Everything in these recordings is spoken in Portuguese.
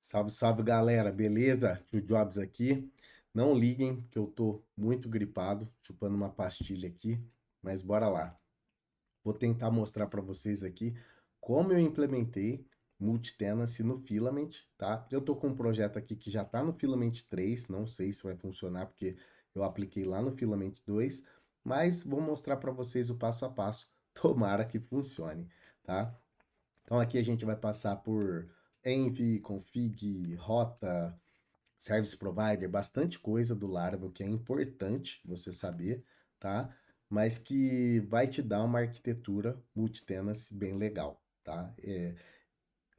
Salve, salve galera, beleza? Tio Jobs aqui. Não liguem que eu tô muito gripado, chupando uma pastilha aqui, mas bora lá. Vou tentar mostrar para vocês aqui como eu implementei multitenancy no Filament, tá? Eu tô com um projeto aqui que já tá no Filament 3, não sei se vai funcionar porque eu apliquei lá no Filament 2, mas vou mostrar para vocês o passo a passo. Tomara que funcione, tá? Então aqui a gente vai passar por env, config, rota, service provider, bastante coisa do Laravel que é importante você saber, tá? Mas que vai te dar uma arquitetura multitenancy bem legal, tá?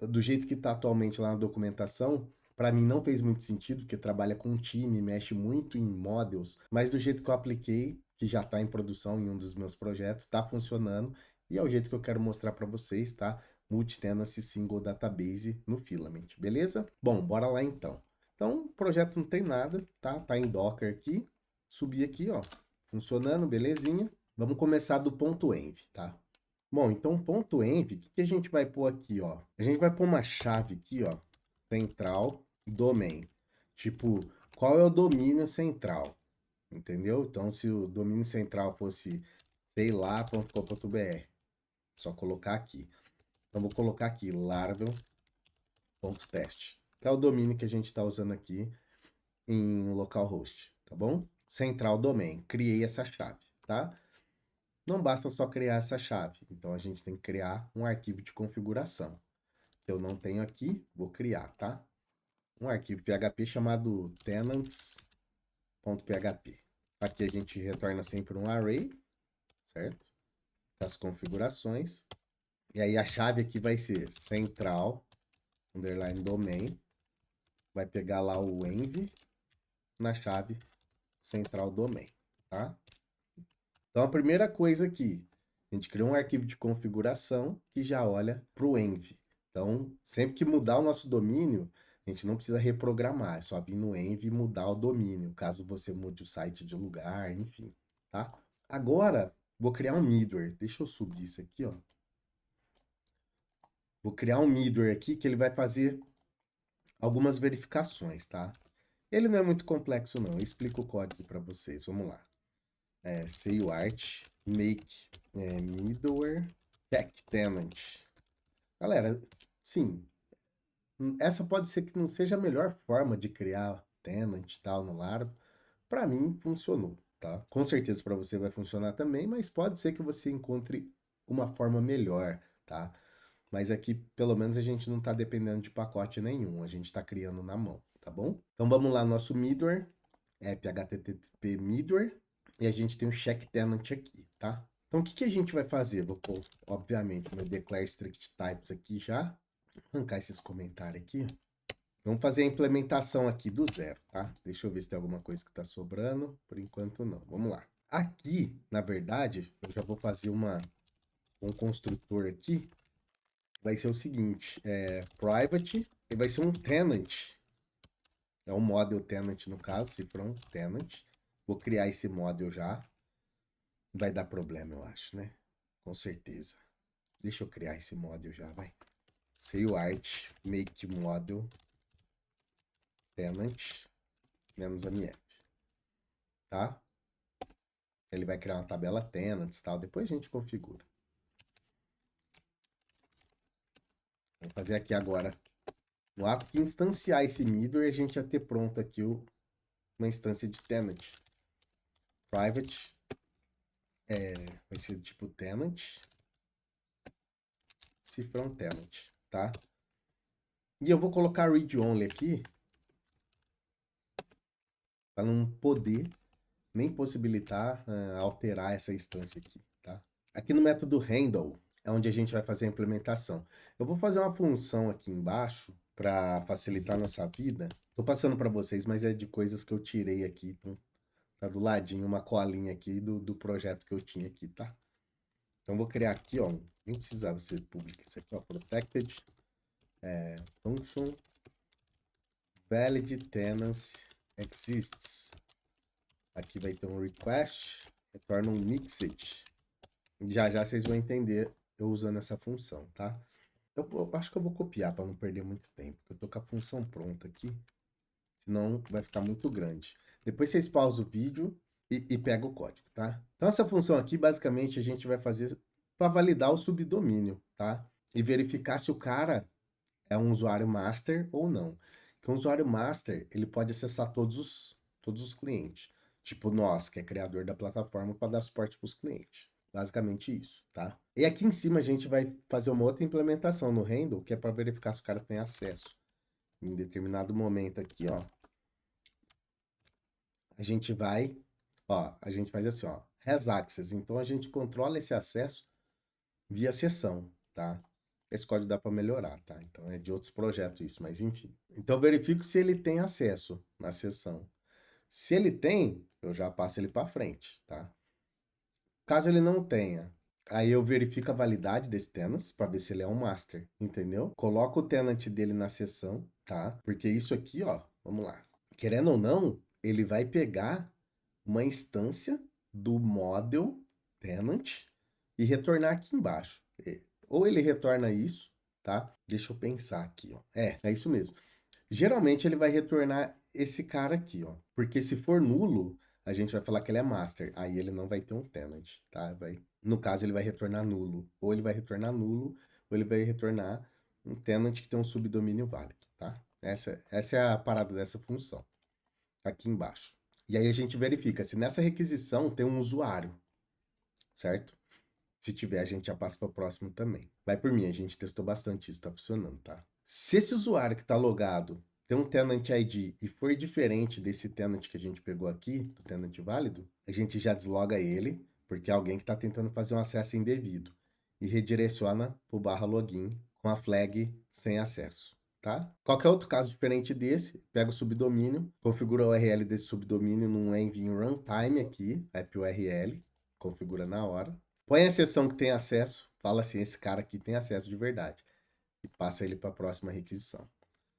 Do jeito que está atualmente lá na documentação, para mim não fez muito sentido, porque trabalha com um time, mexe muito em models, mas do jeito que eu apliquei, que já está em produção em um dos meus projetos, está funcionando, e é o jeito que eu quero mostrar para vocês, tá? Multitenancy Single Database no Filament, beleza? Bom, bora lá então. Então, o projeto não tem nada, tá? Tá em Docker aqui, subi aqui, ó, funcionando, belezinha. Vamos começar do ponto .env, tá? Bom, então ponto .env, o que a gente vai pôr aqui, ó? A gente vai pôr uma chave aqui, ó, central domain. Tipo, qual é o domínio central, entendeu? Então, se o domínio central fosse, sei lá, .com.br, só colocar aqui. Então, vou colocar aqui laravel.test, que é o domínio que a gente está usando aqui em localhost, tá bom? Central domain, criei essa chave, tá? Não basta só criar essa chave, então a gente tem que criar um arquivo de configuração, que eu não tenho aqui, vou criar, tá? Um arquivo PHP chamado tenants.php. Aqui a gente retorna sempre um array, certo? As configurações. E aí a chave aqui vai ser central, underline domain, vai pegar lá o env na chave central domain, tá? Então a primeira coisa aqui, a gente criou um arquivo de configuração que já olha para o env. Então, sempre que mudar o nosso domínio, a gente não precisa reprogramar, é só vir no env e mudar o domínio, caso você mude o site de lugar, enfim, tá? Agora, vou criar um middleware. Deixa eu subir isso aqui, ó. Vou criar um middleware aqui que ele vai fazer algumas verificações, tá? Ele não é muito complexo, não. Eu explico o código para vocês. Vamos lá. CUArt, make middleware, check tenant. Galera, sim, essa pode ser que não seja a melhor forma de criar tenant e tal no Laravel. Para mim, funcionou, tá? Com certeza para você vai funcionar também, mas pode ser que você encontre uma forma melhor, tá? Mas aqui, pelo menos, a gente não está dependendo de pacote nenhum, a gente está criando na mão, tá bom? Então vamos lá, nosso middleware, PHTTP middleware, e a gente tem um check tenant aqui, tá? Então o que a gente vai fazer? Vou pôr, obviamente, meu declare strict types aqui já, arrancar esses comentários aqui. Vamos fazer a implementação aqui do zero, tá? Deixa eu ver se tem alguma coisa que está sobrando. Por enquanto, não. Vamos lá. Aqui, na verdade, eu já vou fazer um construtor aqui. Vai ser o seguinte, private, e vai ser um tenant. É um model tenant no caso, cifrão tenant. Vou criar esse model já. Vai dar problema, eu acho, né? Com certeza. Deixa eu criar esse model já, vai. CUArt, make model, tenant, -mf, tá? Ele vai criar uma tabela tenants e tal. Depois a gente configura. Vamos fazer aqui agora. No ato que instanciar esse middleware, a gente já ter pronto aqui uma instância de tenant. Private vai ser tipo tenant. Cifrão tenant, tá? E eu vou colocar read only aqui para não poder nem possibilitar alterar essa instância aqui, tá? Aqui no método handle é onde a gente vai fazer a implementação. Eu vou fazer uma função aqui embaixo para facilitar a nossa vida. Tô passando para vocês, mas é de coisas que eu tirei aqui. Então, tá do ladinho uma colinha aqui do projeto que eu tinha aqui, tá? Então, vou criar aqui, ó. Nem precisava ser público isso aqui, ó. Protected function valid tenancy exists. Aqui vai ter um request, retorna um mixed. Já já vocês vão entender eu usando essa função, tá? Eu acho que eu vou copiar para não perder muito tempo, porque eu tô com a função pronta aqui, senão vai ficar muito grande. Depois vocês pausam o vídeo e pegam o código, tá? Então essa função aqui, basicamente, a gente vai fazer para validar o subdomínio, tá? E verificar se o cara é um usuário master ou não. Que um usuário master, ele pode acessar todos os clientes. Tipo nós, que é criador da plataforma, para dar suporte para os clientes. Basicamente isso, tá? E aqui em cima a gente vai fazer uma outra implementação no handle, que é para verificar se o cara tem acesso. Em determinado momento aqui, ó, a gente vai, ó, a gente faz assim, ó, has access. Então a gente controla esse acesso via sessão, tá? Esse código dá para melhorar, tá? Então é de outros projetos isso, mas enfim. Então eu verifico se ele tem acesso na sessão. Se ele tem, eu já passo ele para frente, tá? Caso ele não tenha, aí eu verifico a validade desse tenant para ver se ele é um master, entendeu? Coloco o tenant dele na sessão, tá? Porque isso aqui, ó, vamos lá. Querendo ou não, ele vai pegar uma instância do model tenant e retornar aqui embaixo. Ou ele retorna isso, tá? Deixa eu pensar aqui, ó. É isso mesmo. Geralmente ele vai retornar esse cara aqui, ó. Porque se for nulo, a gente vai falar que ele é master. Aí ele não vai ter um tenant, tá? No caso, ele vai retornar nulo. Ou ele vai retornar nulo, ou ele vai retornar um tenant que tem um subdomínio válido, tá? Essa é a parada dessa função. Aqui embaixo. E aí a gente verifica se nessa requisição tem um usuário, certo? Se tiver, a gente já passa para o próximo também. Vai por mim, a gente testou bastante isso, tá funcionando, tá? Se esse usuário que está logado tem um tenant ID e for diferente desse tenant que a gente pegou aqui, do tenant válido, a gente já desloga ele, porque é alguém que está tentando fazer um acesso indevido, e redireciona para o barra login com a flag sem acesso, tá? Qualquer outro caso diferente desse, pega o subdomínio, configura o URL desse subdomínio num env runtime aqui, app URL, configura na hora. Põe a seção que tem acesso, fala assim, esse cara aqui tem acesso de verdade. E passa ele para a próxima requisição.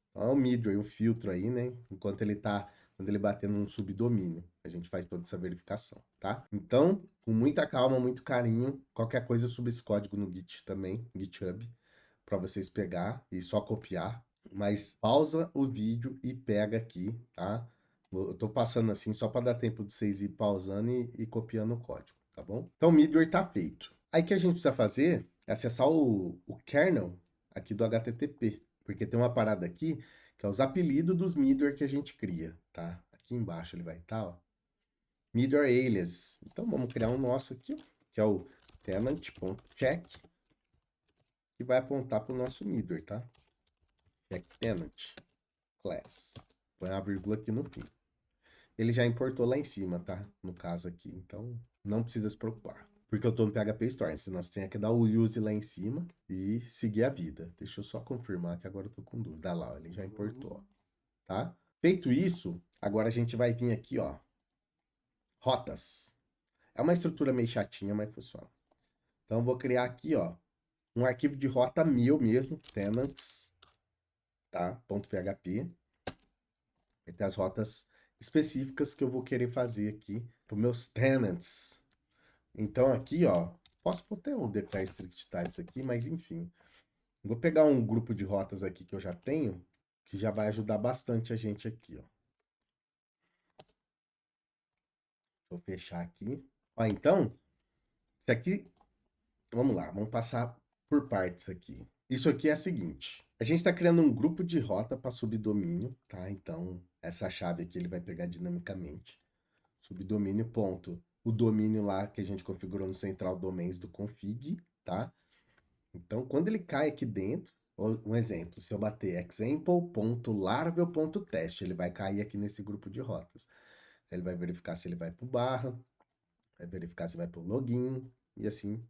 Então é um midway, um filtro aí, né? Quando ele bater num subdomínio, a gente faz toda essa verificação, tá? Então, com muita calma, muito carinho, qualquer coisa eu subo esse código no Git também, GitHub, para vocês pegar e só copiar. Mas pausa o vídeo e pega aqui, tá? Eu tô passando assim só para dar tempo de vocês ir pausando e copiando o código, tá bom? Então o middleware tá feito. Aí o que a gente precisa fazer é acessar o kernel aqui do HTTP, porque tem uma parada aqui que é os apelidos dos middleware que a gente cria, tá? Aqui embaixo ele vai estar, ó. Middleware alias. Então vamos criar um nosso aqui, ó, que é o tenant.check, que vai apontar para o nosso middleware, tá? Check tenant class. Põe a vírgula aqui no fim. Ele já importou lá em cima, tá? No caso aqui. Então, não precisa se preocupar. Porque eu tô no PHP Storm. Senão você tem que dar o use lá em cima e seguir a vida. Deixa eu só confirmar que agora eu tô com dúvida. Lá, ó, ele já importou, ó, tá? Feito isso, agora a gente vai vir aqui, ó. Rotas. É uma estrutura meio chatinha, mas funciona. Então, eu vou criar aqui, ó, um arquivo de rota meu mesmo, tenants, tá? .php. Vai ter as rotas específicas que eu vou querer fazer aqui para meus tenants. Então aqui, ó, posso ter um declare strict types aqui, mas enfim. Vou pegar um grupo de rotas aqui que eu já tenho, que já vai ajudar bastante a gente aqui, ó. Vou fechar aqui. Ó, então, isso aqui, vamos lá, vamos passar por partes aqui. Isso aqui é o seguinte, a gente está criando um grupo de rota para subdomínio, tá? Então, essa chave aqui ele vai pegar dinamicamente. Subdomínio ponto. O domínio lá que a gente configurou no central domains do config, tá? Então, quando ele cai aqui dentro, um exemplo, se eu bater example.laravel.test, ele vai cair aqui nesse grupo de rotas. Ele vai verificar se ele vai para o barra, vai verificar se vai para o login e assim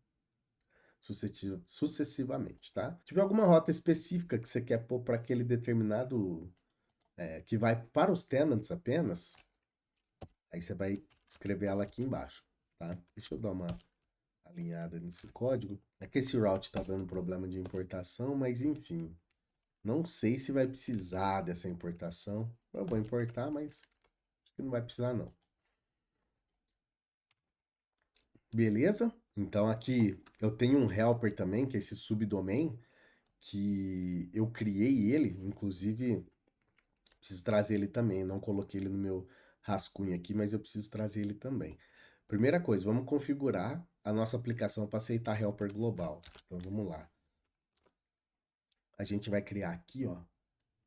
sucessivamente, tá? Se tiver alguma rota específica que você quer pôr para aquele determinado, que vai para os tenants apenas, aí você vai escrever ela aqui embaixo, tá? Deixa eu dar uma alinhada nesse código. É que esse route está dando problema de importação, mas enfim. Não sei se vai precisar dessa importação. Eu vou importar, mas acho que não vai precisar não. Beleza? Então aqui eu tenho um helper também, que é esse subdomain, que eu criei ele, inclusive preciso trazer ele também. Não coloquei ele no meu rascunho aqui, mas eu preciso trazer ele também. Primeira coisa, vamos configurar a nossa aplicação para aceitar helper global. Então vamos lá. A gente vai criar aqui, ó,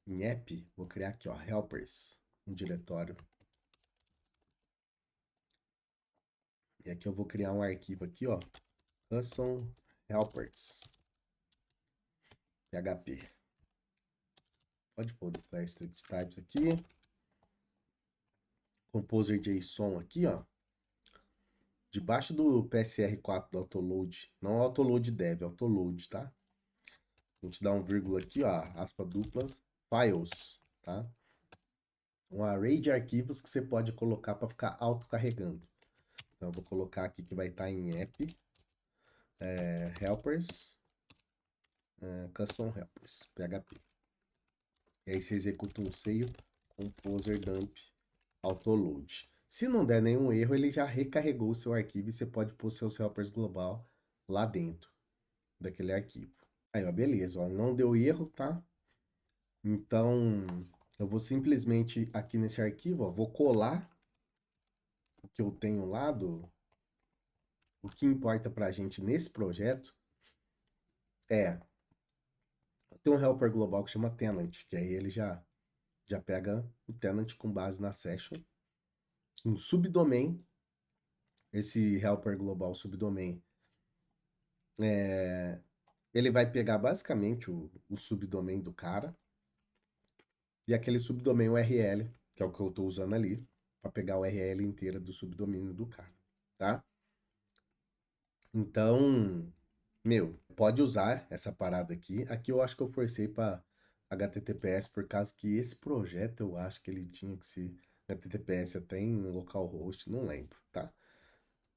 em app, vou criar aqui, ó, helpers, um diretório. E aqui eu vou criar um arquivo aqui, ó, custom helpers, PHP. Pode pôr declare strict types aqui. Composer JSON aqui, ó. Debaixo do PSR4 do autoload, não autoload dev, autoload, tá? A gente dá um vírgula aqui, ó, aspa duplas, files, tá? Um array de arquivos que você pode colocar para ficar autocarregando. Então, eu vou colocar aqui que vai estar em app, helpers, custom helpers, PHP. E aí você executa um seio, composer dump, autoload. Se não der nenhum erro, ele já recarregou o seu arquivo e você pode pôr seus helpers global lá dentro daquele arquivo. Aí, ó, beleza, ó, não deu erro, tá? Então, eu vou simplesmente aqui nesse arquivo, ó, vou colar o que eu tenho lá o que importa pra gente nesse projeto é tem um helper global que chama tenant, que aí ele já pega o tenant com base na session, um subdomain, esse helper global subdomain, ele vai pegar basicamente o subdomain do cara e aquele subdomain URL, que é o que eu estou usando ali, para pegar a URL inteira do subdomínio do cara, tá? Então, meu, pode usar essa parada aqui. Aqui eu acho que eu forcei para HTTPS por causa que esse projeto eu acho que ele tinha que ser HTTPS até em localhost, não lembro, tá?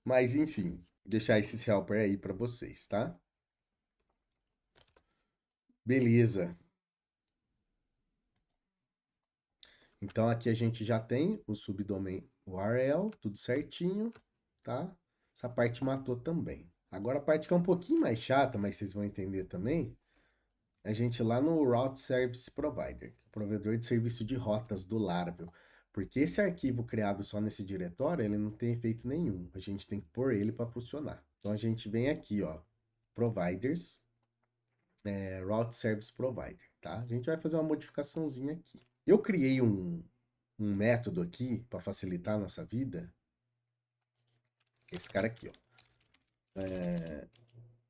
Mas enfim, deixar esses helper aí para vocês, tá? Beleza. Então aqui a gente já tem o subdomain URL, tudo certinho, tá? Essa parte matou também. Agora a parte que é um pouquinho mais chata, mas vocês vão entender também, a gente lá no Route Service Provider, provedor de serviço de rotas do Laravel. Porque esse arquivo criado só nesse diretório, ele não tem efeito nenhum. A gente tem que pôr ele para funcionar. Então a gente vem aqui, ó, Providers, Route Service Provider, tá? A gente vai fazer uma modificaçãozinha aqui. Eu criei um método aqui para facilitar a nossa vida. Esse cara aqui, ó.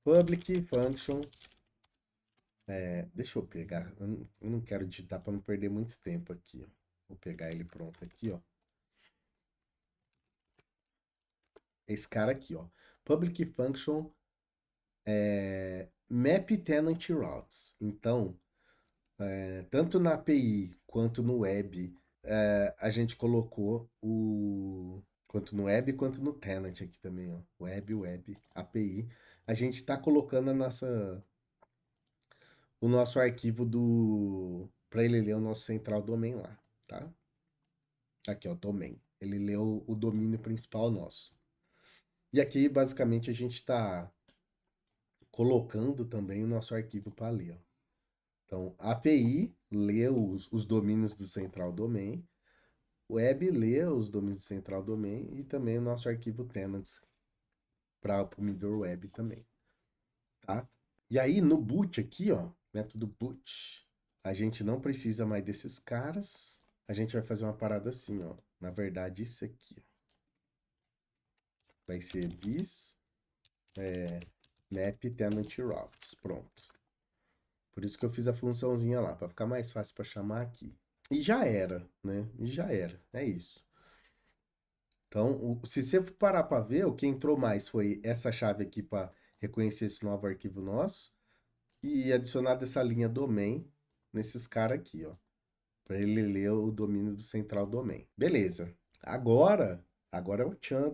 Public function. Deixa eu pegar. Eu não quero digitar para não perder muito tempo aqui, ó. Vou pegar ele pronto aqui, ó. Esse cara aqui, ó. Public function map tenant routes. Então, tanto na API quanto no web, a gente colocou quanto no web quanto no tenant aqui também, ó. Web, API. A gente está colocando o nosso arquivo para ele ler o nosso central domain lá, tá? Aqui, ó, domain. Ele leu o domínio principal nosso. E aqui, basicamente, a gente está colocando também o nosso arquivo para ler, ó. Então, a API lê os domínios do central domain, o web lê os domínios do central domain e também o nosso arquivo tenants para o middle web também, tá? E aí, no boot aqui, ó, método boot, a gente não precisa mais desses caras. A gente vai fazer uma parada assim, ó. Na verdade, isso aqui, ó. Vai ser this map tenant routes. Pronto. Por isso que eu fiz a funçãozinha lá, para ficar mais fácil para chamar aqui. E já era, né? E já era. É isso. Então, se você for parar para ver, o que entrou mais foi essa chave aqui para reconhecer esse novo arquivo nosso e adicionar essa linha domain nesses caras aqui, ó. Para ele ler o domínio do central domain. Beleza. Agora é o tchan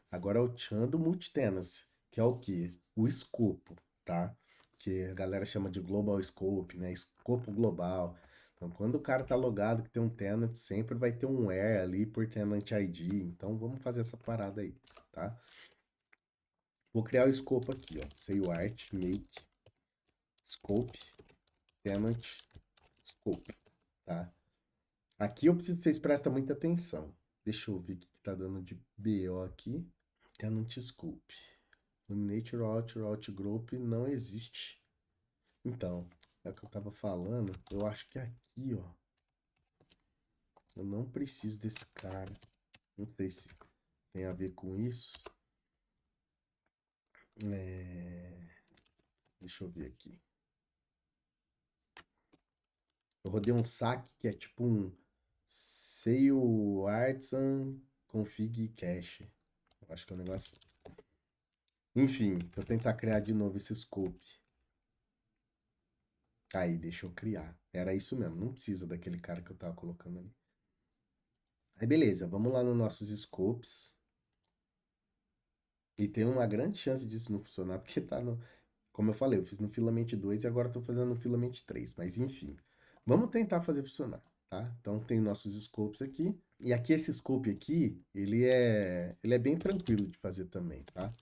agora é o tchan do multitenancy, que é o quê? O escopo, tá? Que a galera chama de global scope, né? Escopo global. Então, quando o cara tá logado que tem um tenant, sempre vai ter um where ali por tenant ID. Então, vamos fazer essa parada aí, tá? Vou criar o escopo aqui, ó. Say art make scope, tenant, scope, tá? Aqui eu preciso que vocês prestem muita atenção. Deixa eu ver o que tá dando de BO aqui. Tenant scope. O nature outgroup não existe. Então, é o que eu tava falando. Eu acho que aqui, ó. Eu não preciso desse cara. Não sei se tem a ver com isso. Deixa eu ver aqui. Eu rodei um saque que é tipo um Sail Artisan Config Cache. Eu acho que é um negócio. Enfim, vou tentar criar de novo esse scope. Aí, deixa eu criar. Era isso mesmo, não precisa daquele cara que eu tava colocando ali. Aí, beleza, vamos lá nos nossos scopes. E tem uma grande chance disso não funcionar, porque tá no... Como eu falei, eu fiz no Filament 2 e agora tô fazendo no Filament 3. Mas, enfim, vamos tentar fazer funcionar, tá? Então, tem nossos scopes aqui. E aqui, esse scope aqui, ele é bem tranquilo de fazer também, tá?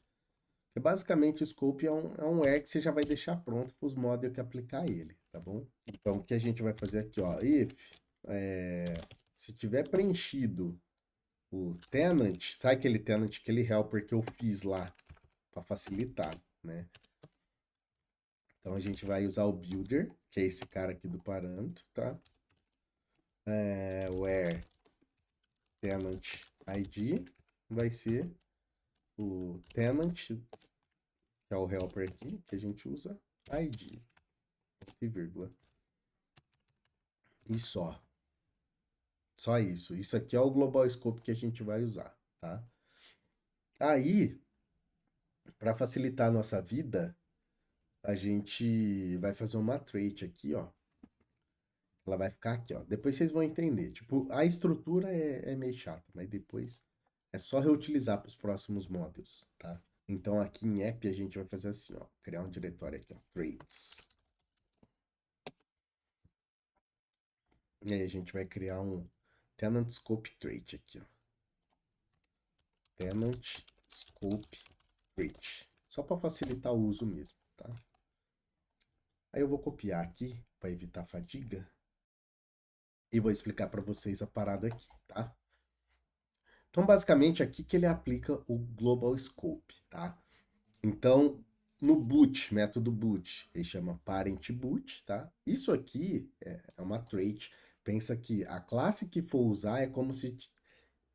Porque basicamente o scope é um where que você já vai deixar pronto para os modelos que aplicar ele, tá bom? Então, o que a gente vai fazer aqui, ó, if, se tiver preenchido o tenant, sabe aquele tenant, aquele helper que eu fiz lá para facilitar, né? Então, a gente vai usar o builder, que é esse cara aqui do parâmetro, tá? Where tenant ID vai ser o tenant, que é o helper aqui, que a gente usa, ID, e vírgula. E só. Só isso. Isso aqui é o Global Scope que a gente vai usar, tá? Aí, para facilitar a nossa vida, a gente vai fazer uma trait aqui, ó. Ela vai ficar aqui, ó. Depois vocês vão entender. Tipo, a estrutura é meio chata, mas depois é só reutilizar para os próximos módulos, tá? Então, aqui em app, a gente vai fazer assim, ó. Criar um diretório aqui, ó. Traits. E aí, a gente vai criar um tenant scope trait aqui, ó. Tenant scope trait. Só para facilitar o uso mesmo, tá? Aí eu vou copiar aqui para evitar fadiga e vou explicar para vocês a parada aqui, tá? Então, basicamente, aqui que ele aplica o Global Scope, tá? Então, no boot, método boot, ele chama parent boot, tá? Isso aqui é uma trait. Pensa que a classe que for usar é como se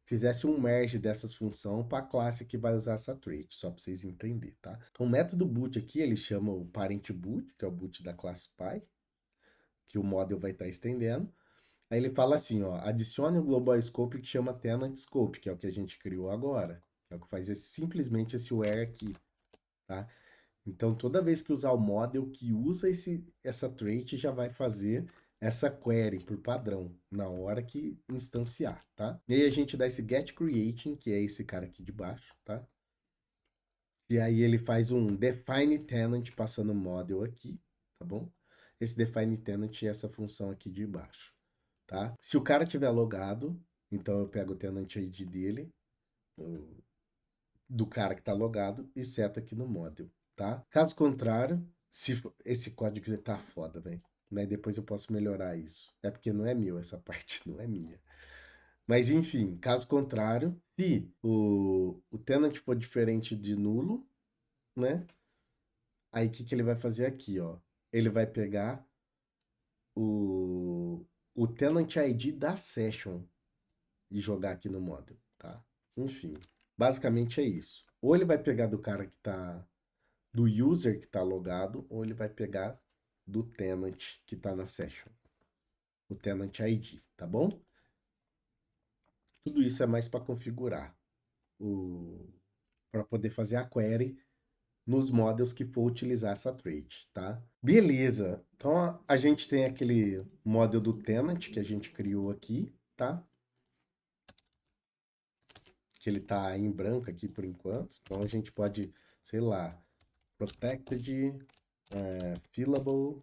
fizesse um merge dessas funções para a classe que vai usar essa trait, só para vocês entenderem, tá? Então, o método boot aqui, ele chama o parent boot, que é o boot da classe Py, que o model vai estar estendendo. Aí ele fala assim, ó, adicione o global scope que chama tenant scope, que é o que a gente criou agora, que é o que faz simplesmente esse where aqui, tá? Então, toda vez que usar o model que usa essa trait, já vai fazer essa query por padrão, na hora que instanciar, tá? E aí a gente dá esse get creating, que é esse cara aqui de baixo, tá? E aí ele faz um define tenant passando o model aqui, tá bom? Esse define tenant é essa função aqui de baixo, tá? Se o cara tiver logado, então eu pego o tenant ID dele, do cara que tá logado, e seto aqui no model, tá? Caso contrário, esse código tá foda, velho. Mas depois eu posso melhorar isso. É porque não é meu, essa parte não é minha. Mas enfim, caso contrário, se o tenant for diferente de nulo, né? Aí o que ele vai fazer aqui, ó? Ele vai pegar o tenant ID da session e jogar aqui no model, tá? Enfim, basicamente é isso. Ou ele vai pegar do cara que tá do user que tá logado, ou ele vai pegar do tenant que tá na session. O tenant ID, tá bom? Tudo isso é mais para configurar para poder fazer a query nos models que for utilizar essa trait, tá? Beleza. Então a gente tem aquele model do tenant que a gente criou aqui, tá? Que ele tá em branco aqui por enquanto. Então a gente pode, sei lá, protected, fillable,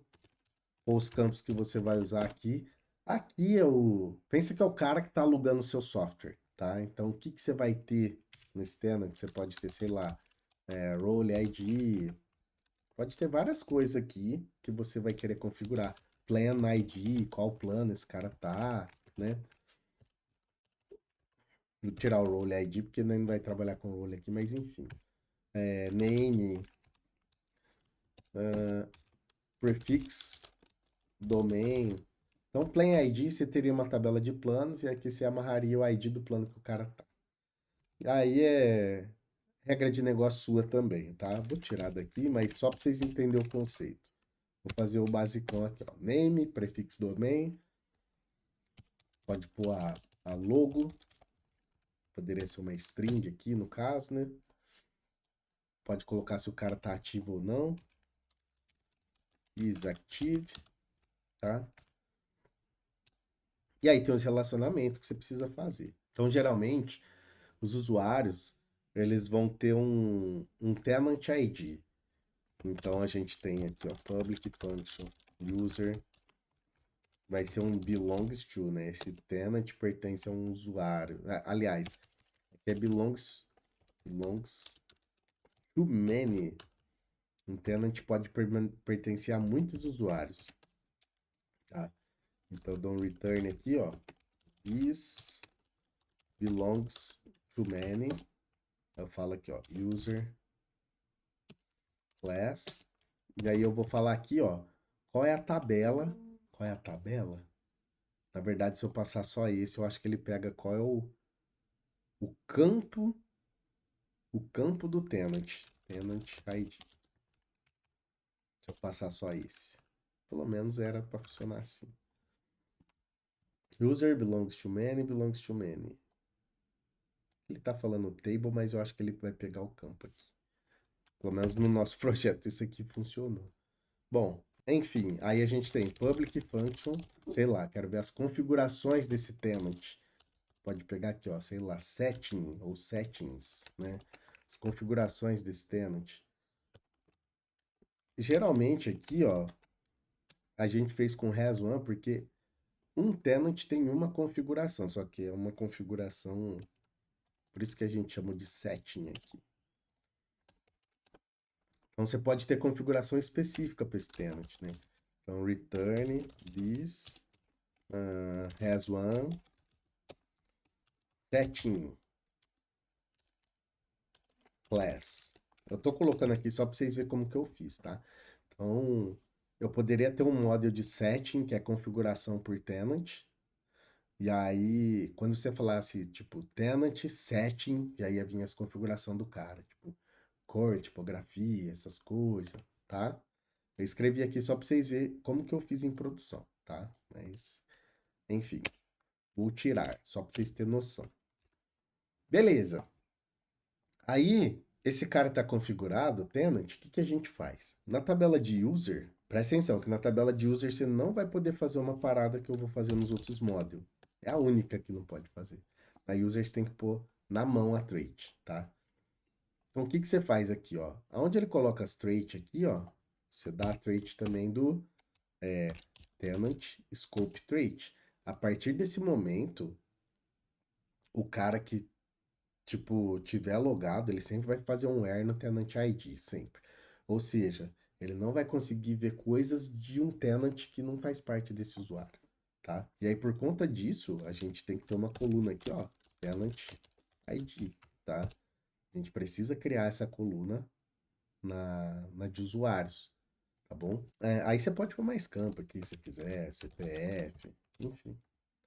ou os campos que você vai usar aqui. Aqui é o... Pensa que é o cara que está alugando o seu software, tá? Então, o que, que você vai ter nesse tenant? Você pode ter, sei lá, role ID, Pode ter várias coisas aqui que você vai querer configurar. Plan ID, qual plano esse cara tá, né? Vou tirar o role ID porque não vai trabalhar com role aqui, mas enfim. Name, prefix, domain. Então, Plan ID, você teria uma tabela de planos e aqui você amarraria o ID do plano que o cara tá. E aí é regra de negócio sua também, tá? Vou tirar daqui, mas só para vocês entenderem o conceito. Vou fazer o basicão aqui, ó. Name, prefix domain. Pode pôr a logo. Poderia ser uma string aqui, no caso, né? Pode colocar se o cara tá ativo ou não. Is active, tá? E aí tem os relacionamentos que você precisa fazer. Então, geralmente, os usuários, eles vão ter um tenant ID. Então, a gente tem aqui, ó, public function user. Vai ser um belongs to, né? Esse tenant pertence a um usuário. Aliás, aqui é belongs to many. Um tenant pode pertencer a muitos usuários. Tá? Então, eu dou um return aqui, ó. This belongs to many. Eu falo aqui, ó, user class. E aí eu vou falar aqui, ó, qual é a tabela? Qual é a tabela? Na verdade, se eu passar só esse, eu acho que ele pega qual é o campo, o campo do tenant. Tenant ID. Se eu passar só esse. Pelo menos era para funcionar assim. User belongs to many, belongs to many. Ele tá falando table, mas eu acho que ele vai pegar o campo aqui. Pelo menos no nosso projeto isso aqui funcionou. Bom, enfim, aí a gente tem public function, sei lá, quero ver as configurações desse tenant. Pode pegar aqui, ó, sei lá, setting ou settings, né? As configurações desse tenant. Geralmente aqui, ó, a gente fez com has1 porque um tenant tem uma configuração, só que é uma configuração, por isso que a gente chamou de setting aqui. Então você pode ter configuração específica para esse tenant, né? Então return this has1 setting class. Eu tô colocando aqui só para vocês verem como que eu fiz, tá? Então, eu poderia ter um model de setting, que é configuração por tenant. E aí, quando você falasse, tipo, tenant setting, já ia vir as configurações do cara. Tipo, cor, tipografia, essas coisas, tá? Eu escrevi aqui só para vocês verem como que eu fiz em produção, tá? Mas, enfim, vou tirar, só para vocês terem noção. Beleza. Aí, esse cara está configurado, tenant, o que a gente faz? Na tabela de user, presta atenção que na tabela de user você não vai poder fazer uma parada que eu vou fazer nos outros modules. É a única que não pode fazer. Na user você tem que pôr na mão a trait, tá? Então, o que você faz aqui, ó? Aonde ele coloca as trait aqui, ó, você dá a trait também do tenant scope trait. A partir desse momento, o cara que tipo, tiver logado, ele sempre vai fazer um where no tenant ID, sempre. Ou seja, ele não vai conseguir ver coisas de um tenant que não faz parte desse usuário, tá? E aí, por conta disso, a gente tem que ter uma coluna aqui, ó, tenant ID, tá? A gente precisa criar essa coluna na de usuários, tá bom? Aí você pode pôr mais campo aqui, se quiser, CPF, enfim,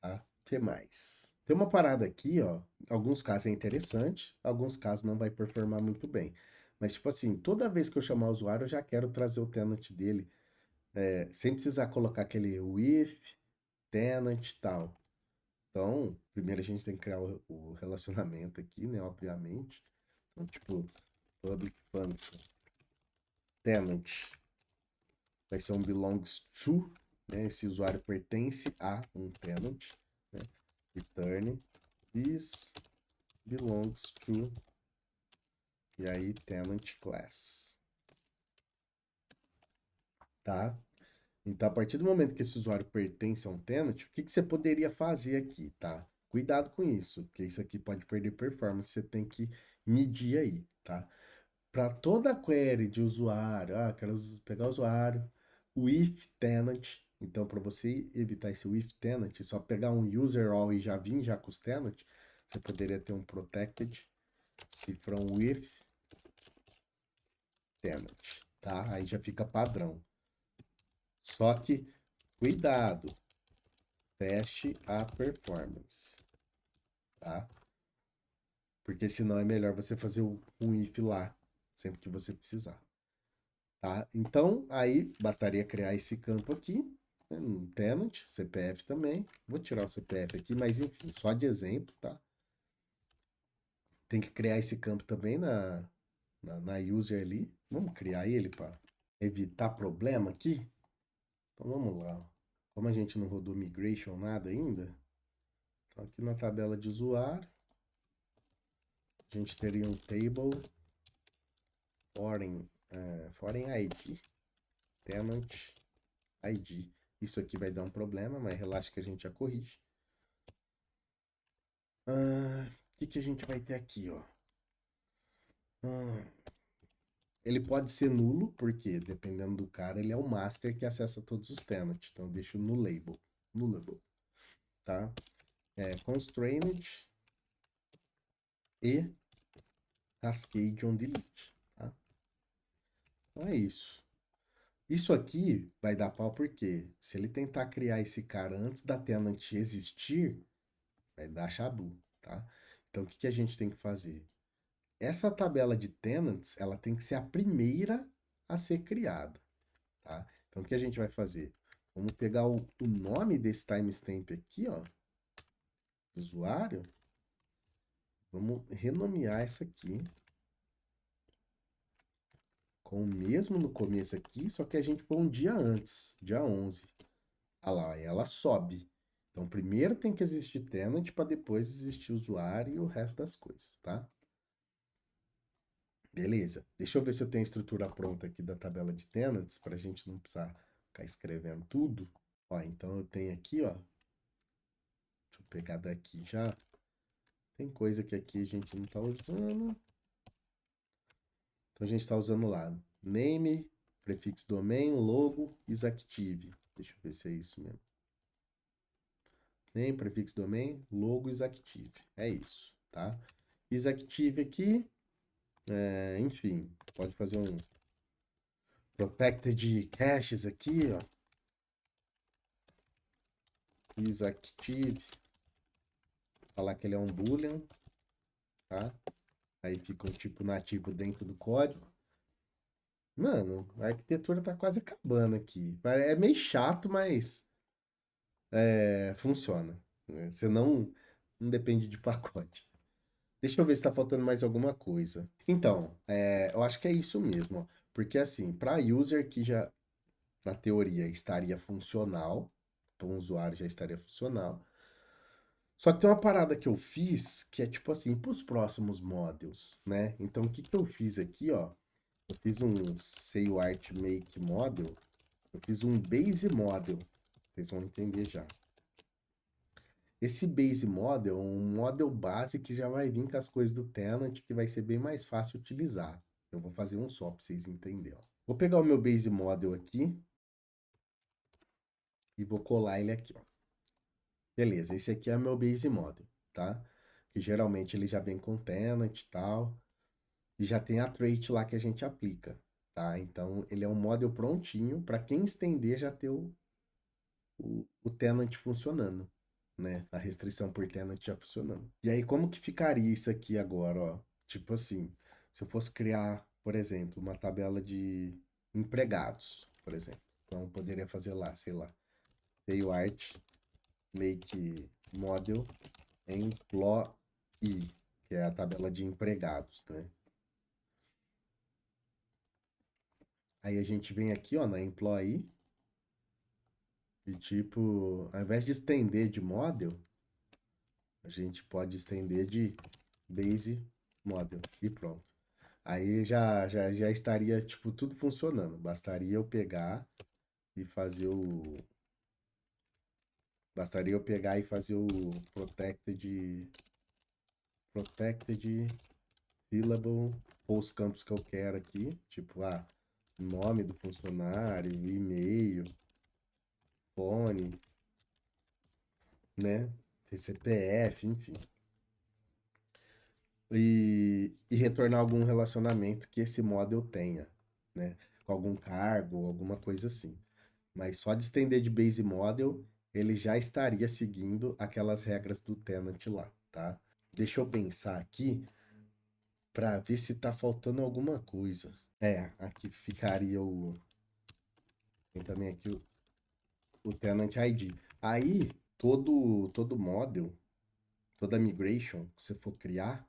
tá? O que mais? Tem uma parada aqui, ó. Alguns casos é interessante, alguns casos não vai performar muito bem. Mas, tipo assim, toda vez que eu chamar o usuário, eu já quero trazer o tenant dele, sem precisar colocar aquele with, tenant e tal. Então, primeiro a gente tem que criar o relacionamento aqui, né? Obviamente. Então, tipo, public function tenant vai ser um belongs to, né? Esse usuário pertence a um tenant, né? Return this belongs to, e aí tenant class, tá? Então, a partir do momento que esse usuário pertence a um tenant, o que você poderia fazer aqui, tá? Cuidado com isso, porque isso aqui pode perder performance, você tem que medir aí, tá? para toda query de usuário, quero pegar o usuário, o if tenant. Então, para você evitar esse if tenant, só pegar um user all e já vir já com os tenant, você poderia ter um protected se from with tenant, tá? Aí já fica padrão. Só que, cuidado, teste a performance, tá? Porque senão é melhor você fazer um if lá, sempre que você precisar, tá? Então, aí bastaria criar esse campo aqui, né, um tenant, CPF também. Vou tirar o CPF aqui, mas enfim, só de exemplo, tá? Tem que criar esse campo também na user ali. Vamos criar ele para evitar problema aqui? Então vamos lá. Como a gente não rodou migration nada ainda, então aqui na tabela de usuário, a gente teria um table foreign ID, tenant ID. Isso aqui vai dar um problema, mas relaxa que a gente já corrige. O que a gente vai ter aqui, ó? Ele pode ser nulo, porque dependendo do cara, ele é o master que acessa todos os tenants. Então eu deixo no label, nullable, tá? Constrained e cascade on delete, tá? Então é isso. Isso aqui vai dar pau porque se ele tentar criar esse cara antes da tenant existir, vai dar chabu, tá? Então o que a gente tem que fazer? Essa tabela de tenants, ela tem que ser a primeira a ser criada, tá? Então, o que a gente vai fazer? Vamos pegar o nome desse timestamp aqui, ó, usuário. Vamos renomear essa aqui com o mesmo no começo aqui, só que a gente põe um dia antes, dia 11. Olha lá, aí ela sobe. Então, primeiro tem que existir tenant para depois existir usuário e o resto das coisas, tá? Beleza. Deixa eu ver se eu tenho a estrutura pronta aqui da tabela de tenants, para a gente não precisar ficar escrevendo tudo. Ó, então eu tenho aqui, ó. Deixa eu pegar daqui já. Tem coisa que aqui a gente não está usando. Então a gente está usando lá. Name, prefixo domain, logo, isActive. Deixa eu ver se é isso mesmo. Name, prefixo domain, logo, isActive. É isso, tá? IsActive aqui. Enfim, pode fazer um protected caches aqui, ó. isActive. Falar que ele é um boolean, tá? Aí fica um tipo nativo dentro do código. Mano, a arquitetura tá quase acabando aqui. É meio chato, mas funciona. Né? Você não depende de pacote. Deixa eu ver se tá faltando mais alguma coisa. Então, eu acho que é isso mesmo. Ó. Porque assim, para user que já, na teoria, estaria funcional, para um usuário já estaria funcional. Só que tem uma parada que eu fiz que é tipo assim, para os próximos modules, né? Então, o que eu fiz aqui, ó? Eu fiz um SEOArt Make Model. Eu fiz um Base Model. Vocês vão entender já. Esse Base Model é um model base que já vai vir com as coisas do Tenant, que vai ser bem mais fácil utilizar. Eu vou fazer um só para vocês entenderem. Vou pegar o meu Base Model aqui e vou colar ele aqui, ó. Beleza, esse aqui é o meu Base Model, tá? Que geralmente ele já vem com Tenant e tal. E já tem a trait lá que a gente aplica, tá? Então, ele é um model prontinho para quem estender já ter o tenant funcionando, né? A restrição por tenant já funcionando. E aí, como que ficaria isso aqui agora, ó? Tipo assim, se eu fosse criar, por exemplo, uma tabela de empregados, por exemplo. Então, eu poderia fazer lá, sei lá, SEOArt make model employee, que é a tabela de empregados, né? Aí a gente vem aqui, ó, na employee, e tipo, ao invés de estender de model, a gente pode estender de base model e pronto. Aí já estaria, tipo, tudo funcionando. Bastaria eu pegar e fazer o... Bastaria eu pegar e fazer o protected fillable, ou os campos que eu quero aqui, tipo, nome do funcionário, e-mail, fone, né? CPF, enfim. E retornar algum relacionamento que esse model tenha, né? Com algum cargo, alguma coisa assim. Mas só de estender de base model, ele já estaria seguindo aquelas regras do tenant lá, tá? Deixa eu pensar aqui para ver se tá faltando alguma coisa. Aqui ficaria tem também aqui o tenant ID. Aí, todo model, toda migration que você for criar,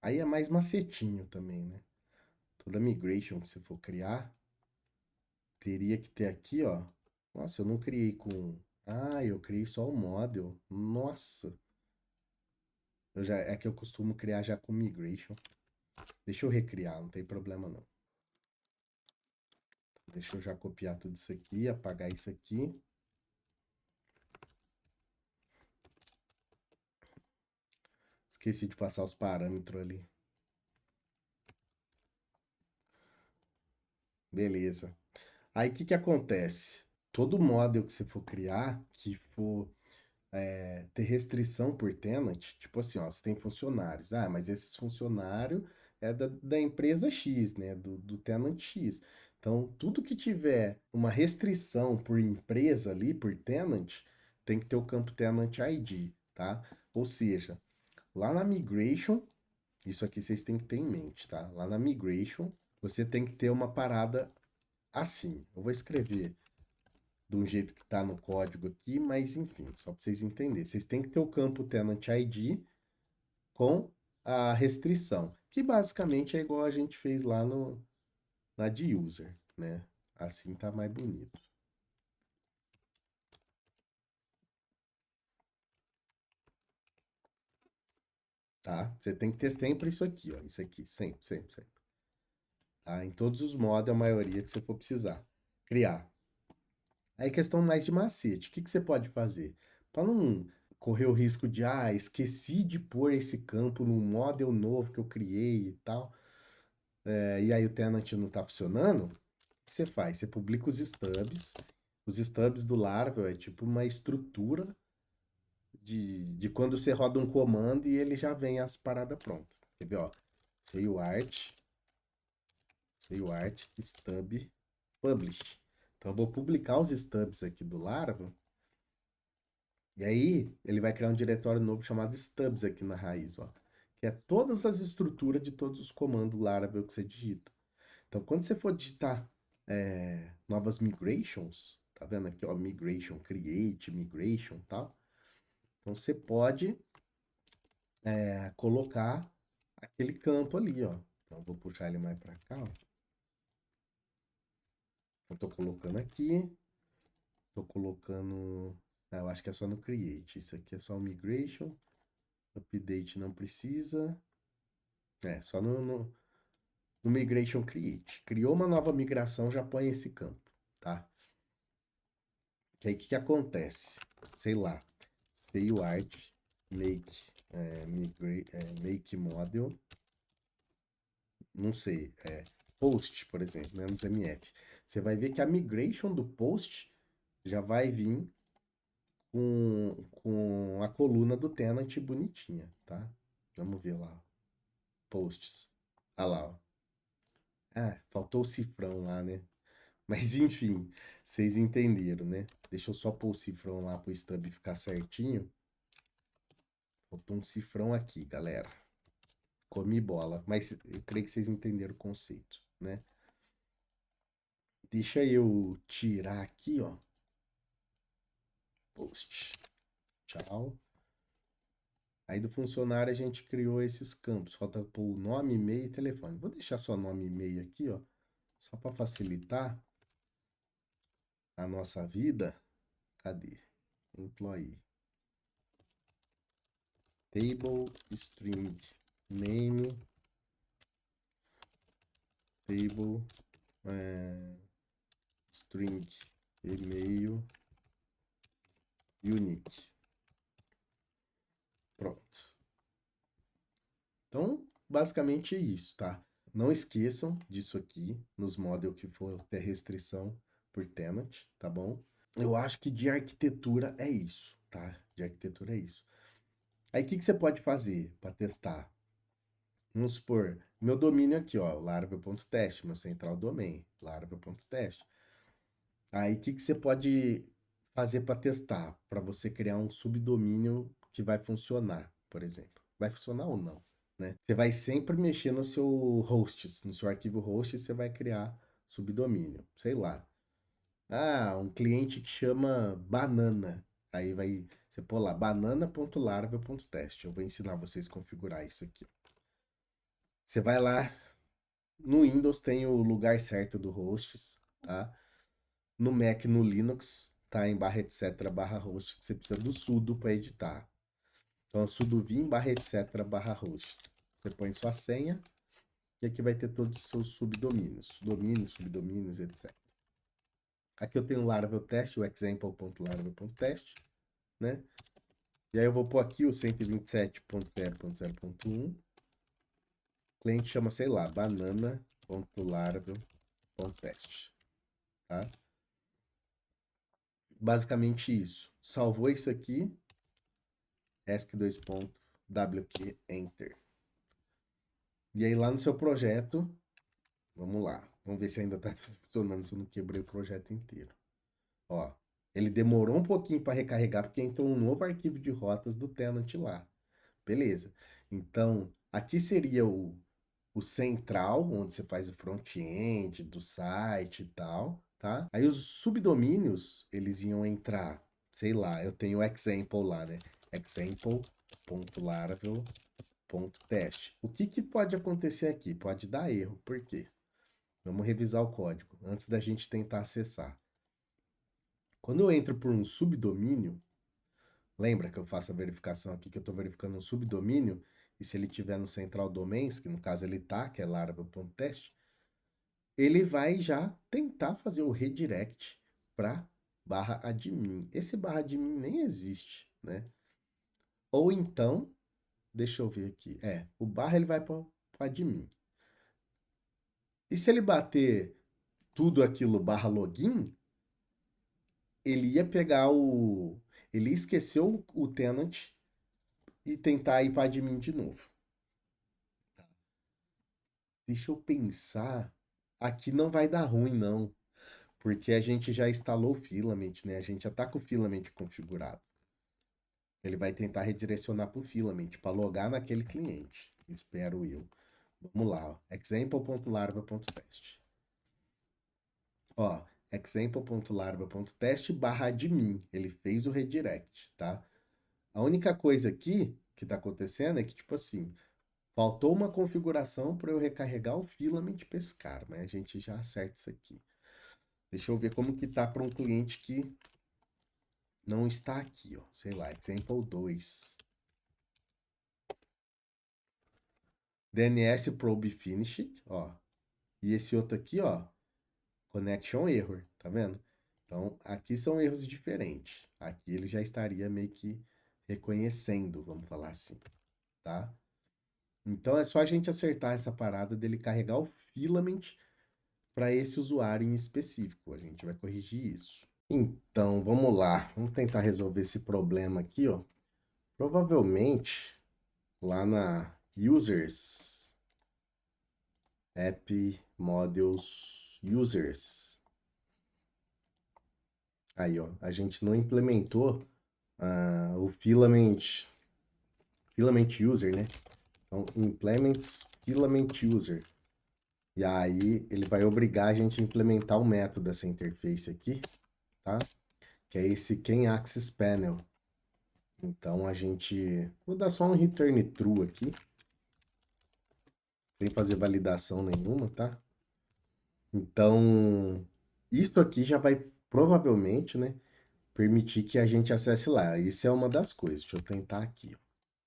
aí é mais macetinho também, né? Toda migration que você for criar, teria que ter aqui, ó. Nossa, eu não criei com. Eu criei só o model. Nossa. É que eu costumo criar já com migration. Deixa eu recriar, não tem problema não. Deixa eu já copiar tudo isso aqui, apagar isso aqui. Esqueci de passar os parâmetros ali. Beleza. Aí o que que acontece? Todo model que você for criar, que for ter restrição por tenant, tipo assim, ó, você tem funcionários. Mas esse funcionário é da empresa X, né? Do tenant X. Então, tudo que tiver uma restrição por empresa ali, por tenant, tem que ter o campo tenant ID, tá? Ou seja, lá na migration, isso aqui vocês têm que ter em mente, tá? Lá na migration, você tem que ter uma parada assim. Eu vou escrever de um jeito que tá no código aqui, mas enfim, só para vocês entenderem. Vocês têm que ter o campo tenant ID com a restrição, que basicamente é igual a gente fez lá na de user, né? Assim tá mais bonito. Tá? Você tem que ter sempre isso aqui, ó. Isso aqui, sempre, sempre, sempre. Tá? Em todos os modos, a maioria que você for precisar criar. Aí questão mais de macete. O que que você pode fazer? Para não correr o risco de, esqueci de pôr esse campo no model novo que eu criei e tal, e aí o tenant não tá funcionando, o que você faz? Você publica os stubs. Os stubs do Laravel é tipo uma estrutura de quando você roda um comando e ele já vem as paradas prontas. Quer ver, ó? Say art, stub, publish. Então eu vou publicar os stubs aqui do Laravel. E aí, ele vai criar um diretório novo chamado stubs aqui na raiz, ó. Que é todas as estruturas de todos os comandos Laravel que você digita. Então, quando você for digitar novas migrations, tá vendo aqui, ó, migration, create, migration e tal. Então, você pode colocar aquele campo ali, ó. Então, vou puxar ele mais para cá, ó. Eu tô colocando aqui, tô colocando... eu acho que é só no create. Isso aqui é só o migration. Update não precisa. Só no Migration Create. Criou uma nova migração, já põe esse campo, tá? Que aí o que acontece? Sei lá, say art, make, make model, não sei, post, por exemplo, menos MF. Você vai ver que a migration do post já vai vir com a coluna do tenant bonitinha, tá? Vamos ver lá. Posts. Ah lá, ó. Faltou o cifrão lá, né? Mas enfim, vocês entenderam, né? Deixa eu só pôr o cifrão lá pro stub ficar certinho. Faltou um cifrão aqui, galera. Comi bola, mas eu creio que vocês entenderam o conceito, né? Deixa eu tirar aqui, ó. Post. Tchau. Aí do funcionário a gente criou esses campos. Falta pôr o nome, e-mail e telefone. Vou deixar só nome e e-mail aqui, ó. Só para facilitar a nossa vida. Cadê? Employee. Table string name table string e-mail unique. Pronto. Então, basicamente isso, tá? Não esqueçam disso aqui, nos models que for ter restrição por tenant, tá bom? Eu acho que de arquitetura é isso, tá? De arquitetura é isso. Aí o que você pode fazer para testar? Vamos supor, meu domínio aqui, ó, laravel.test, meu central domain, laravel.test. Aí o que você pode fazer para testar? Para você criar um subdomínio que vai funcionar, por exemplo. Vai funcionar ou não, né? Você vai sempre mexer no seu hosts, no seu arquivo host, você vai criar subdomínio, sei lá. Ah, um cliente que chama banana. Aí vai, você pôr lá, banana.laravel.test. Eu vou ensinar vocês a configurar isso aqui. Você vai lá, no Windows tem o lugar certo do hosts, tá? No Mac, no Linux, tá em barra etc barra host. Você precisa do sudo para editar. Então, sudo vim barra etc barra host. Você põe sua senha e aqui vai ter todos os seus subdomínios. Domínios, subdomínios, etc. Aqui eu tenho o Laravel test, o example.laravel.test, né? E aí eu vou pôr aqui o 127.0.0.1. O cliente chama, sei lá, banana.laravel.test, tá? Basicamente isso. Salvou isso aqui, ESC2.wq, Enter. E aí lá no seu projeto, vamos lá. Vamos ver se ainda tá funcionando, se eu não quebrei o projeto inteiro. Ó, ele demorou um pouquinho para recarregar porque entrou um novo arquivo de rotas do tenant lá. Beleza. Então, aqui seria o central, onde você faz o front-end do site e tal, tá? Aí os subdomínios, eles iam entrar, sei lá, eu tenho o example lá, né? Example.laravel.test. O que pode acontecer aqui? Pode dar erro, por quê? Vamos revisar o código antes da gente tentar acessar. Quando eu entro por um subdomínio, lembra que eu faço a verificação aqui que eu estou verificando um subdomínio, e se ele tiver no Central Domains, que no caso ele tá, que é laravel.test, ele vai já tentar fazer o redirect para barra admin. Esse barra admin nem existe, né? Ou então, deixa eu ver aqui, o barra ele vai para admin. E se ele bater tudo aquilo barra login, ele ia pegar o... Ele esqueceu o tenant e tentar ir para admin de novo. Deixa eu pensar. Aqui não vai dar ruim, não. Porque a gente já instalou o Filament, né? A gente já tá com o Filament configurado. Ele vai tentar redirecionar para o Filament, para logar naquele cliente. Espero eu. Vamos lá, ó. Example.laravel.test. Ó, example.laravel.test barra admin. Ele fez o redirect, tá? A única coisa aqui que tá acontecendo é que, tipo assim, faltou uma configuração para eu recarregar o Filament para esse cara, mas a gente já acerta isso aqui. Deixa eu ver como que tá para um cliente que não está aqui, ó. Sei lá, example 2. DNS probe finished, ó. E esse outro aqui, ó, connection error, tá vendo? Então, aqui são erros diferentes. Aqui ele já estaria meio que reconhecendo, vamos falar assim, tá? Então é só a gente acertar essa parada dele carregar o filament para esse usuário em específico. A gente vai corrigir isso. Então, vamos lá. Vamos tentar resolver esse problema aqui, ó. Provavelmente lá na users, app modules users. Aí, ó, a gente não implementou o filament user, né? Então, implements filament user. E aí ele vai obrigar a gente a implementar o método dessa interface aqui, tá? Que é esse can access panel. Então a gente... Vou dar só um return true aqui. Sem fazer validação nenhuma, tá? Então, isso aqui já vai provavelmente, né, permitir que a gente acesse lá. Isso é uma das coisas. Deixa eu tentar aqui, ó.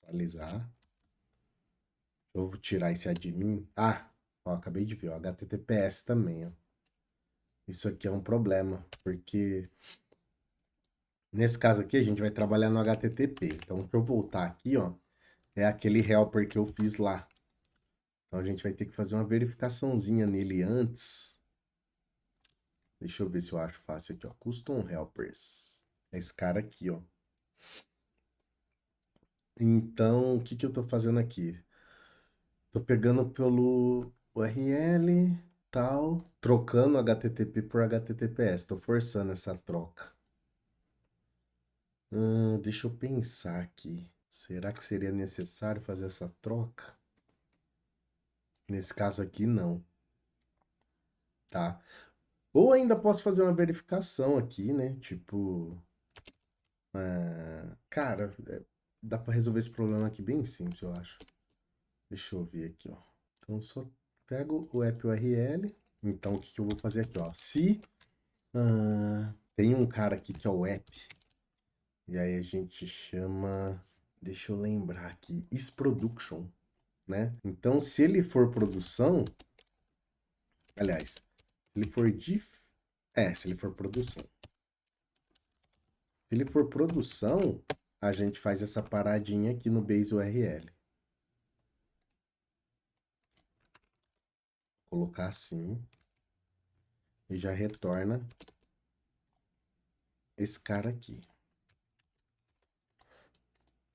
Atualizar. Eu vou tirar esse admin. Ah, ó, acabei de ver, ó, HTTPS também, ó. Isso aqui é um problema, porque nesse caso aqui a gente vai trabalhar no HTTP. Então, se eu voltar aqui, ó, é aquele helper que eu fiz lá. Então a gente vai ter que fazer uma verificaçãozinha nele antes. Deixa eu ver se eu acho fácil aqui, ó. Custom Helpers. É esse cara aqui, ó. Então, o que que eu tô fazendo aqui? Tô pegando pelo URL, tal, trocando HTTP por HTTPS. Tô forçando essa troca. Deixa eu pensar aqui. Será que seria necessário fazer essa troca? Nesse caso aqui, não, tá? Ou ainda posso fazer uma verificação aqui, né? Tipo, cara, dá pra resolver esse problema aqui bem simples, eu acho. Deixa eu ver aqui, ó. Então, só pego o app URL. Então, o que que eu vou fazer aqui, ó? Se tem um cara aqui que é o app, e aí a gente chama, deixa eu lembrar aqui, isProduction, né? Então, se ele for produção, aliás, se ele for se ele for produção. Se ele for produção, a gente faz essa paradinha aqui no base URL. Colocar assim e já retorna esse cara aqui,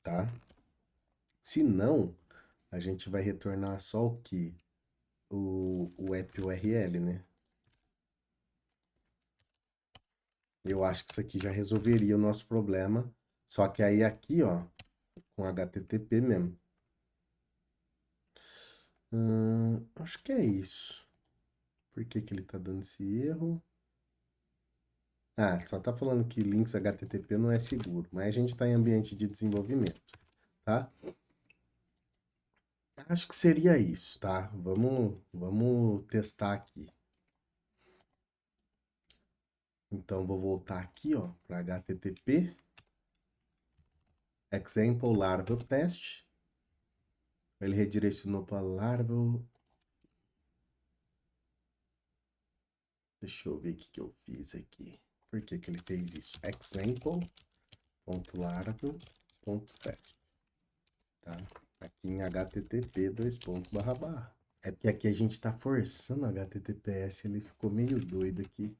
tá? Se não, a gente vai retornar só o que? O app URL, né? Eu acho que isso aqui já resolveria o nosso problema. Só que aí aqui, ó, com HTTP mesmo. Acho que é isso. Por que que ele tá dando esse erro? Ah, só tá falando que links HTTP não é seguro. Mas a gente tá em ambiente de desenvolvimento, tá? Acho que seria isso, tá? Vamos testar aqui. Então, vou voltar aqui, ó, para HTTP, example Laravel test. Ele redirecionou para Laravel. Deixa eu ver o que que eu fiz aqui. Por que que ele fez isso? Example.laravel.test, tá? Aqui em HTTP, dois pontos, barra, barra. É porque aqui a gente está forçando HTTPS, ele ficou meio doido aqui.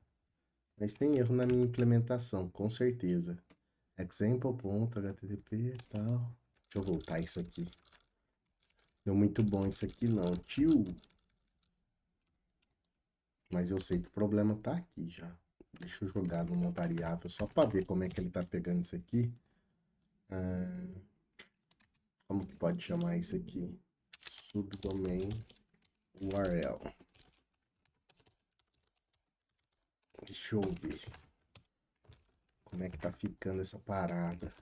Mas tem erro na minha implementação, com certeza. Example.http e tal. Deixa eu voltar isso aqui. Deu muito bom isso aqui não, tio. Mas eu sei que o problema tá aqui já. Deixa eu jogar numa variável só para ver como é que ele tá pegando isso aqui. Como que pode chamar isso aqui? Subdomain URL. Deixa eu ver como é que tá ficando essa parada.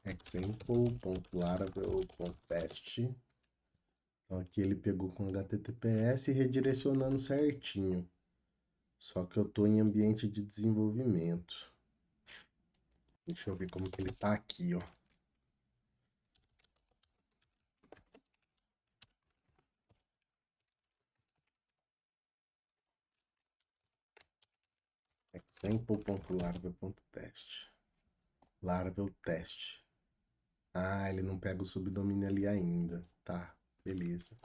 Example.laravel.test. Então aqui ele pegou com HTTPS redirecionando certinho. Só que eu tô em ambiente de desenvolvimento. Deixa eu ver como que ele tá aqui, ó. Example.laravel.test. Laravel test. Ah, ele não pega o subdomínio ali ainda. Tá, beleza.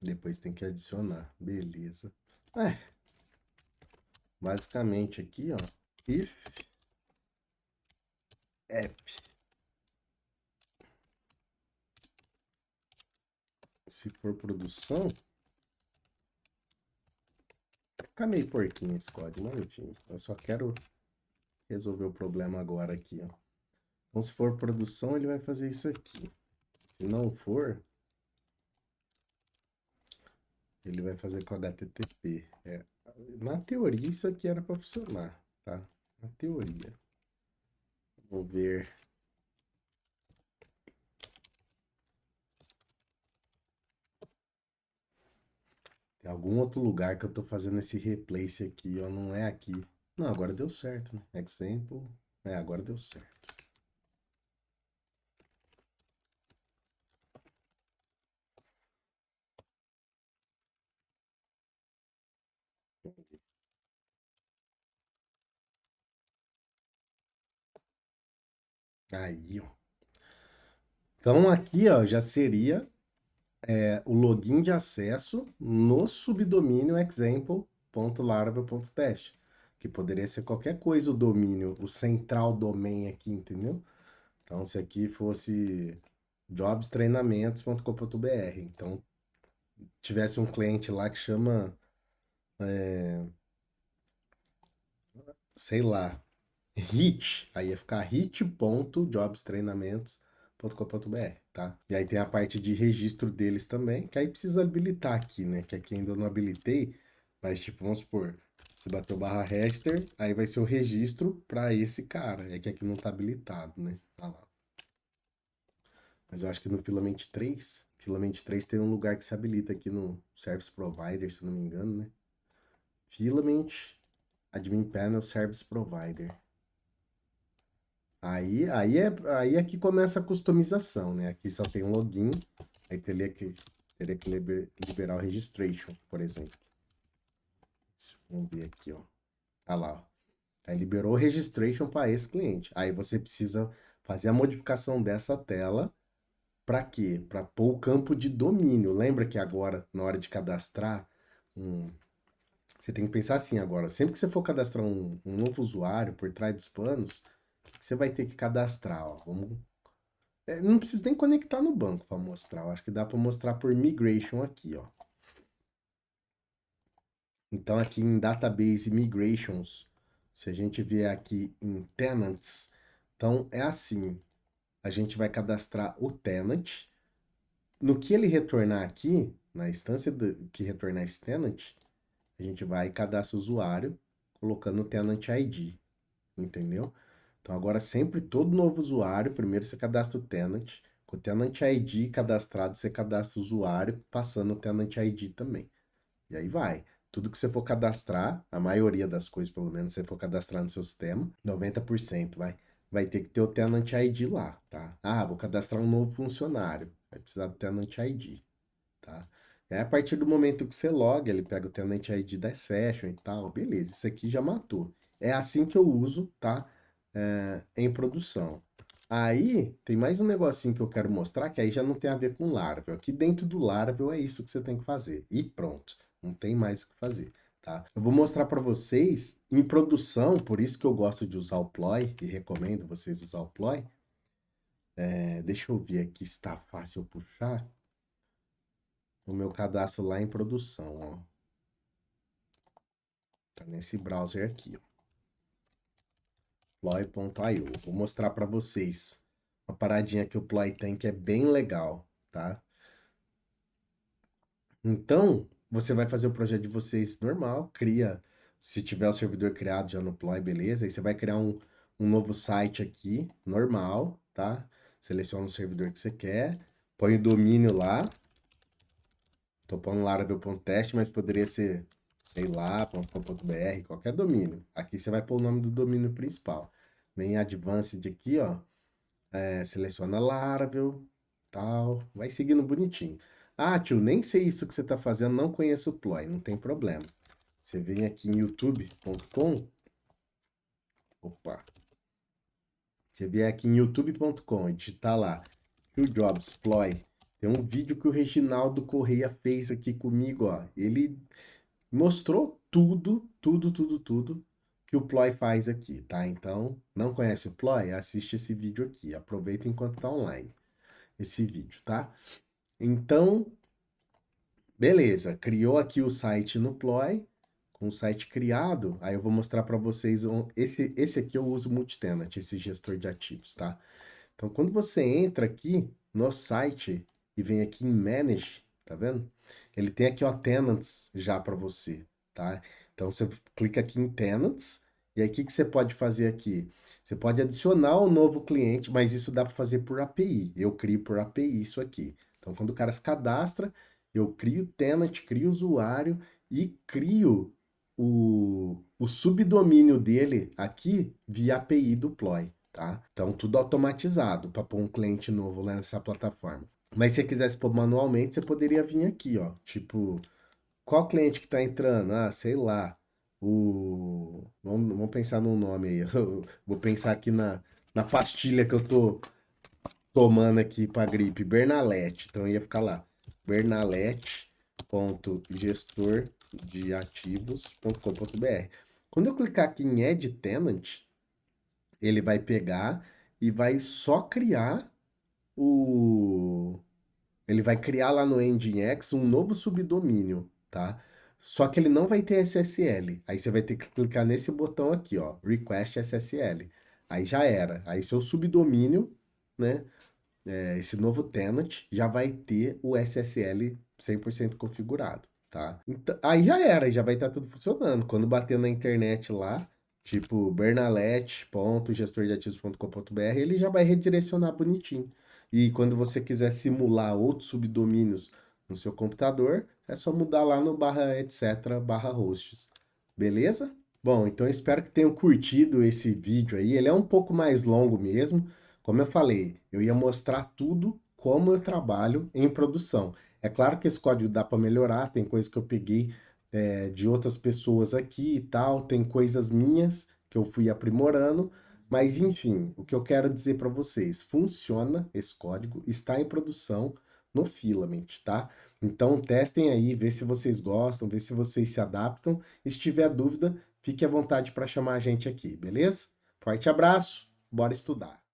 Depois tem que adicionar. Beleza. Basicamente aqui, ó. If app. Se for produção. Fica meio porquinho esse código, mas enfim. Eu só quero resolver o problema agora aqui, ó. Então, se for produção, ele vai fazer isso aqui. Se não for, ele vai fazer com HTTP. Na teoria, isso aqui era para funcionar, tá? Na teoria. Vou ver. Tem algum outro lugar que eu tô fazendo esse replace aqui, ó. Não é aqui. Não, agora deu certo, né? Example. Agora deu certo. Aí, ó. Então aqui, ó, já seria o login de acesso no subdomínio example.laravel.test, que poderia ser qualquer coisa o domínio, o central domain aqui, entendeu? Então, se aqui fosse jobstreinamentos.com.br, então tivesse um cliente lá que chama, sei lá, hit, aí ia ficar hit.jobstreinamentos.com.br, tá? E aí tem a parte de registro deles também, que aí precisa habilitar aqui, né? Que aqui ainda eu não habilitei, mas tipo, vamos supor, se bateu barra register, aí vai ser o registro para esse cara. É que aqui não tá habilitado, né? Tá lá. Mas eu acho que no Filament 3 tem um lugar que se habilita aqui no Service Provider, se não me engano, né? Filament Admin Panel Service Provider. Aí é que começa a customização, né? Aqui só tem um login, aí teria que liberar o registration, por exemplo. Vamos ver aqui, ó. Tá lá, ó. Aí liberou o registration para esse cliente. Aí você precisa fazer a modificação dessa tela. Para quê? Para pôr o campo de domínio. Lembra que agora, na hora de cadastrar, você tem que pensar assim agora. Sempre que você for cadastrar um novo usuário por trás dos panos, o que você vai ter que cadastrar? Ó? Não precisa nem conectar no banco para mostrar. Eu acho que dá para mostrar por migration aqui, ó. Então aqui em Database Migrations, se a gente vier aqui em Tenants, então é assim. A gente vai cadastrar o tenant. No que ele retornar aqui, na instância que retornar esse tenant, a gente vai e cadastra o usuário colocando o tenant ID, entendeu? Então agora sempre todo novo usuário, primeiro você cadastra o tenant, com o tenant ID cadastrado, você cadastra o usuário passando o tenant ID também. E aí vai. Tudo que você for cadastrar, a maioria das coisas, pelo menos, você for cadastrar no seu sistema, 90% vai ter que ter o Tenant ID lá, tá? Ah, vou cadastrar um novo funcionário. Vai precisar do Tenant ID, tá? E aí, a partir do momento que você loga, ele pega o Tenant ID da session e tal. Beleza, isso aqui já matou. É assim que eu uso, tá? Em produção. Aí, tem mais um negocinho que eu quero mostrar, que aí já não tem a ver com Laravel. Aqui dentro do Laravel é isso que você tem que fazer. E pronto. Não tem mais o que fazer, tá? Eu vou mostrar para vocês em produção, por isso que eu gosto de usar o Ploy e recomendo vocês usar o Ploy. Deixa eu ver aqui se está fácil eu puxar o meu cadastro lá em produção, ó. Tá nesse browser aqui, ó. Ploy.io. Vou mostrar para vocês uma paradinha que o Ploy tem que é bem legal, tá? Então, você vai fazer o projeto de vocês normal, cria, se tiver o servidor criado já no Ploy, beleza? Aí você vai criar um novo site aqui, normal, tá? Seleciona o servidor que você quer, põe o domínio lá. Tô pondo laravel.test, mas poderia ser, sei lá, .com.br, qualquer domínio. Aqui você vai pôr o nome do domínio principal. Vem em Advanced aqui, ó. Seleciona Laravel, tal. Vai seguindo bonitinho. Ah, tio, nem sei isso que você tá fazendo, não conheço o Ploy, não tem problema. Você vem aqui em youtube.com. Opa. Você vier aqui em youtube.com e digitar lá Jobs Ploy. Tem um vídeo que o Reginaldo Correia fez aqui comigo, ó. Ele mostrou tudo, tudo, tudo, tudo que o Ploy faz aqui, tá? Então, não conhece o Ploy? Assiste esse vídeo aqui. Aproveita enquanto tá online esse vídeo, tá? Então, beleza. Criou aqui o site no Ploy, com o site criado. Aí eu vou mostrar para vocês esse aqui eu uso multitenant, esse gestor de ativos, tá? Então, quando você entra aqui no site e vem aqui em Manage, tá vendo? Ele tem aqui, ó, Tenants já para você, tá? Então, você clica aqui em Tenants, e aí o que que você pode fazer aqui? Você pode adicionar um novo cliente, mas isso dá para fazer por API. Eu crio por API isso aqui. Então, quando o cara se cadastra, eu crio o tenant, crio o usuário e crio o subdomínio dele aqui via API do Ploy, tá? Então, tudo automatizado para pôr um cliente novo lá nessa plataforma. Mas se você quisesse pôr manualmente, você poderia vir aqui, ó. Tipo, qual cliente que tá entrando? Ah, sei lá. Vamos pensar num nome aí. Eu vou pensar aqui na pastilha que eu tô tomando aqui para gripe Bernalete. Então ia ficar lá, bernalete.gestordeativos.com.br. Quando eu clicar aqui em Add Tenant, ele vai pegar e vai só criar o... Ele vai criar lá no Nginx um novo subdomínio, tá? Só que ele não vai ter SSL. Aí você vai ter que clicar nesse botão aqui, ó, Request SSL. Aí já era. Aí seu subdomínio, né, esse novo tenant já vai ter o SSL 100% configurado, tá? Então, aí já era, já vai estar tudo funcionando. Quando bater na internet lá, tipo bernalete.gestordeativos.com.br, ele já vai redirecionar bonitinho. E quando você quiser simular outros subdomínios no seu computador, é só mudar lá no barra etc barra hosts. Beleza? Bom, então eu espero que tenham curtido esse vídeo aí. Ele é um pouco mais longo mesmo. Como eu falei, eu ia mostrar tudo como eu trabalho em produção. É claro que esse código dá para melhorar, tem coisas que eu peguei de outras pessoas aqui e tal, tem coisas minhas que eu fui aprimorando, mas enfim, o que eu quero dizer para vocês, funciona esse código, está em produção no Filament, tá? Então testem aí, vê se vocês gostam, vê se vocês se adaptam. E se tiver dúvida, fique à vontade para chamar a gente aqui, beleza? Forte abraço, bora estudar!